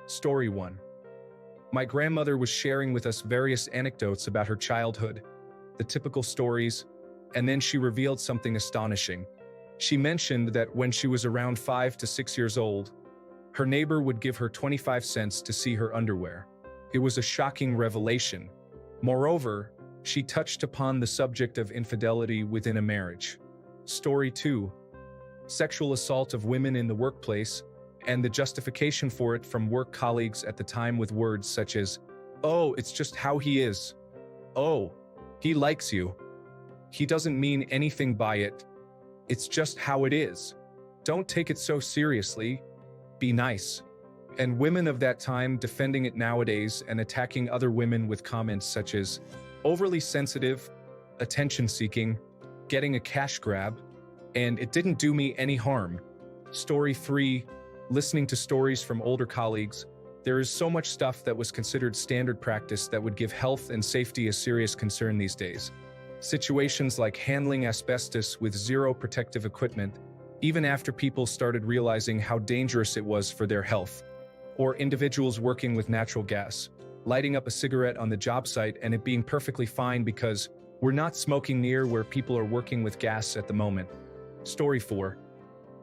Story 1. My grandmother was sharing with us various anecdotes about her childhood, the typical stories, and then she revealed something astonishing. She mentioned that when she was around 5 to 6 years old, her neighbor would give her 25 cents to see her underwear. It was a shocking revelation. Moreover, she touched upon the subject of infidelity within a marriage. Story 2. Sexual assault of women in the workplace, and the justification for it from work colleagues at the time with words such as, "Oh, it's just how he is. Oh, he likes you. He doesn't mean anything by it. It's just how it is. Don't take it so seriously. Be nice." And women of that time defending it nowadays and attacking other women with comments such as, overly sensitive, attention-seeking, getting a cash grab, and it didn't do me any harm. Story 3. Listening to stories from older colleagues, there is so much stuff that was considered standard practice that would give health and safety a serious concern these days. Situations like handling asbestos with zero protective equipment, even after people started realizing how dangerous it was for their health. Or individuals working with natural gas, lighting up a cigarette on the job site and it being perfectly fine because we're not smoking near where people are working with gas at the moment. Story 4.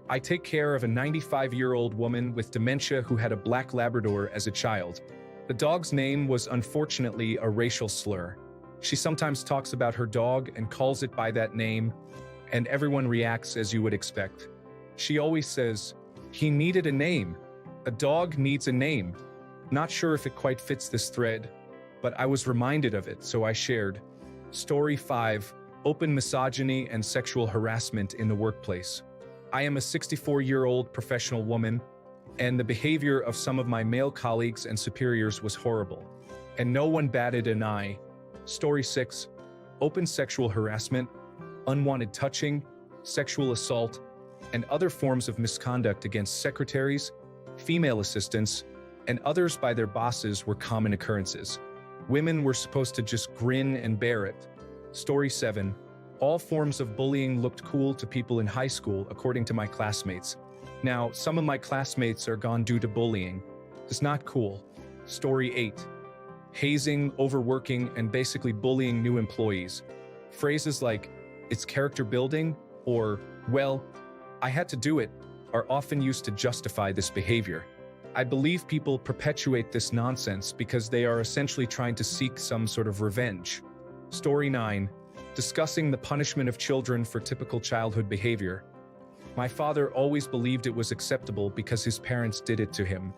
I take care of a 95-year-old woman with dementia who had a black Labrador as a child. The dog's name was unfortunately a racial slur. She sometimes talks about her dog and calls it by that name, and everyone reacts as you would expect. She always says, "He needed a name. A dog needs a name." Not sure if it quite fits this thread, but I was reminded of it, so I shared. Story 5. Open misogyny and sexual harassment in the workplace. I am a 64-year-old professional woman, and the behavior of some of my male colleagues and superiors was horrible, and no one batted an eye. Story 6. Open sexual harassment, unwanted touching, sexual assault, and other forms of misconduct against secretaries, female assistants, and others by their bosses were common occurrences. Women were supposed to just grin and bear it. Story 7. All forms of bullying looked cool to people in high school, according to my classmates. Now, some of my classmates are gone due to bullying. It's not cool. Story 8. Hazing, overworking, and basically bullying new employees. Phrases like, "It's character building," or, "Well, I had to do it," are often used to justify this behavior. I believe people perpetuate this nonsense because they are essentially trying to seek some sort of revenge. Story 9. Discussing the punishment of children for typical childhood behavior. My father always believed it was acceptable because his parents did it to him.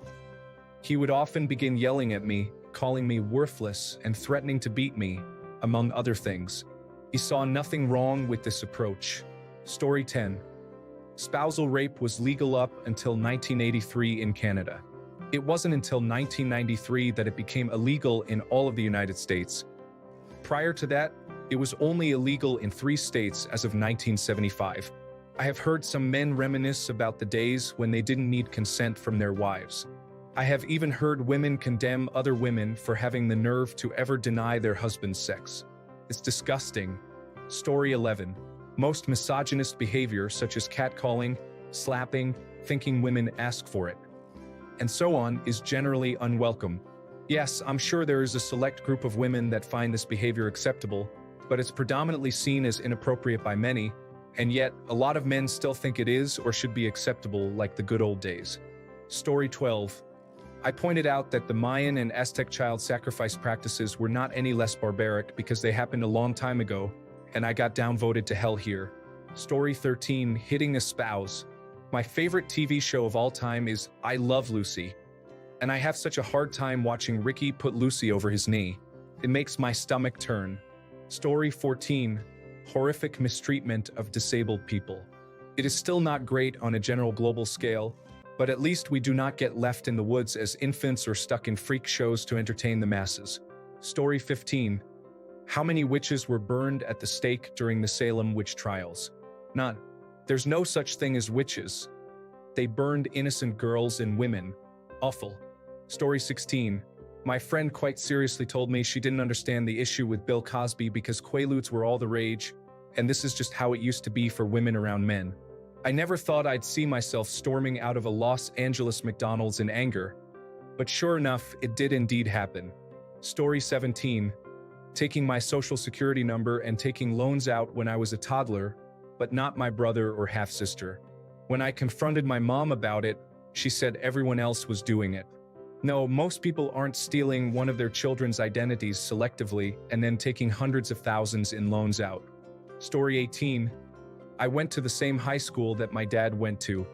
He would often begin yelling at me, calling me worthless, and threatening to beat me, among other things. He saw nothing wrong with this approach. Story 10. Spousal rape was legal up until 1983 in Canada. It wasn't until 1993 that it became illegal in all of the United States. Prior to that, it was only illegal in 3 states as of 1975. I have heard some men reminisce about the days when they didn't need consent from their wives. I have even heard women condemn other women for having the nerve to ever deny their husband's sex. It's disgusting. Story 11. Most misogynist behavior such as catcalling, slapping, thinking women ask for it, and so on is generally unwelcome. Yes, I'm sure there is a select group of women that find this behavior acceptable, but it's predominantly seen as inappropriate by many, and yet a lot of men still think it is or should be acceptable like the good old days. Story 12. I pointed out that the Mayan and Aztec child sacrifice practices were not any less barbaric because they happened a long time ago, and I got downvoted to hell here. Story 13. Hitting a spouse. My favorite TV show of all time is I Love Lucy, and I have such a hard time watching Ricky put Lucy over his knee. It makes my stomach turn. Story 14. Horrific mistreatment of disabled people. It is still not great on a general global scale, but at least we do not get left in the woods as infants or stuck in freak shows to entertain the masses. Story 15. How many witches were burned at the stake during the Salem witch trials? None. There's no such thing as witches. They burned innocent girls and women. Awful. Story 16. My friend quite seriously told me she didn't understand the issue with Bill Cosby because Quaaludes were all the rage, and this is just how it used to be for women around men. I never thought I'd see myself storming out of a Los Angeles McDonald's in anger. But sure enough, it did indeed happen. Story 17. Taking my social security number and taking loans out when I was a toddler, but not my brother or half-sister. When I confronted my mom about it, she said everyone else was doing it. No, most people aren't stealing one of their children's identities selectively and then taking hundreds of thousands in loans out. Story 18. I went to the same high school that my dad went to.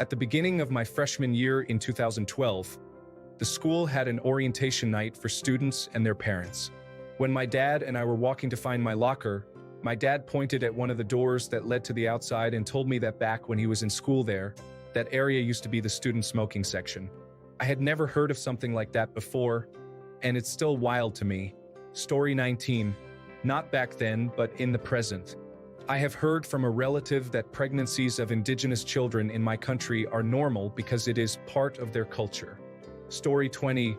At the beginning of my freshman year in 2012, the school had an orientation night for students and their parents. When my dad and I were walking to find my locker, my dad pointed at one of the doors that led to the outside and told me that back when he was in school there, that area used to be the student smoking section. I had never heard of something like that before, and it's still wild to me. Story 19. Not back then, but in the present. I have heard from a relative that pregnancies of indigenous children in my country are normal because it is part of their culture. Story 20.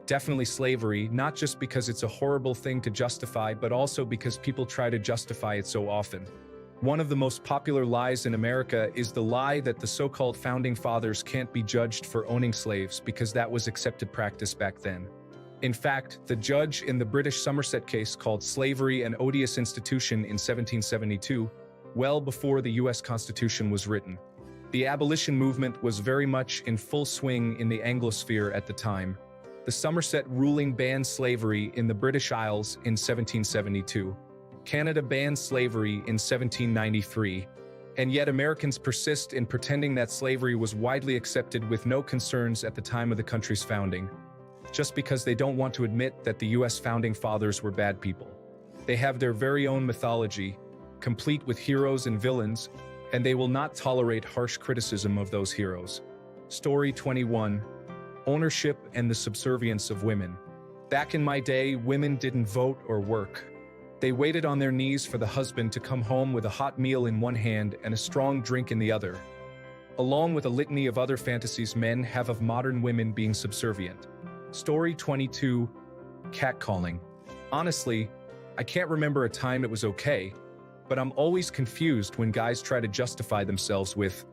Definitely slavery, not just because it's a horrible thing to justify, but also because people try to justify it so often. One of the most popular lies in America is the lie that the so-called founding fathers can't be judged for owning slaves because that was accepted practice back then. In fact, the judge in the British Somerset case called slavery an odious institution in 1772, well before the US Constitution was written. The abolition movement was very much in full swing in the Anglosphere at the time. The Somerset ruling banned slavery in the British Isles in 1772. Canada banned slavery in 1793. And yet Americans persist in pretending that slavery was widely accepted with no concerns at the time of the country's founding, just because they don't want to admit that the US founding fathers were bad people. They have their very own mythology, complete with heroes and villains, and they will not tolerate harsh criticism of those heroes. Story 21. Ownership and the subservience of women. Back in my day, women didn't vote or work. They waited on their knees for the husband to come home with a hot meal in one hand and a strong drink in the other, along with a litany of other fantasies men have of modern women being subservient. Story 22. Catcalling. Honestly, I can't remember a time it was okay, but I'm always confused when guys try to justify themselves with,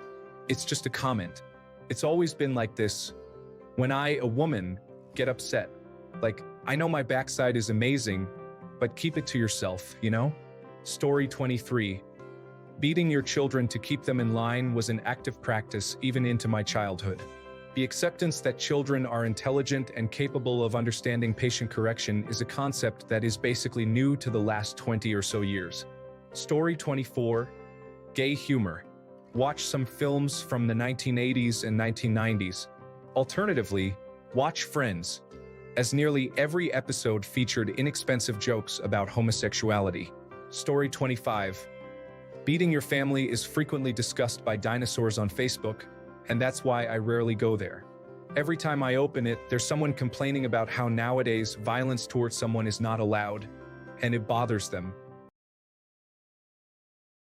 "It's just a comment." It's always been like this. When I, a woman, get upset, like, I know my backside is amazing, but keep it to yourself, you know? Story 23. Beating your children to keep them in line was an active practice even into my childhood. The acceptance that children are intelligent and capable of understanding patient correction is a concept that is basically new to the last 20 or so years. Story 24. Gay humor. Watch some films from the 1980s and 1990s. Alternatively, watch Friends, as nearly every episode featured inexpensive jokes about homosexuality. Story 25. Beating your family is frequently discussed by dinosaurs on Facebook, and that's why I rarely go there. Every time I open it, there's someone complaining about how nowadays violence towards someone is not allowed, and it bothers them.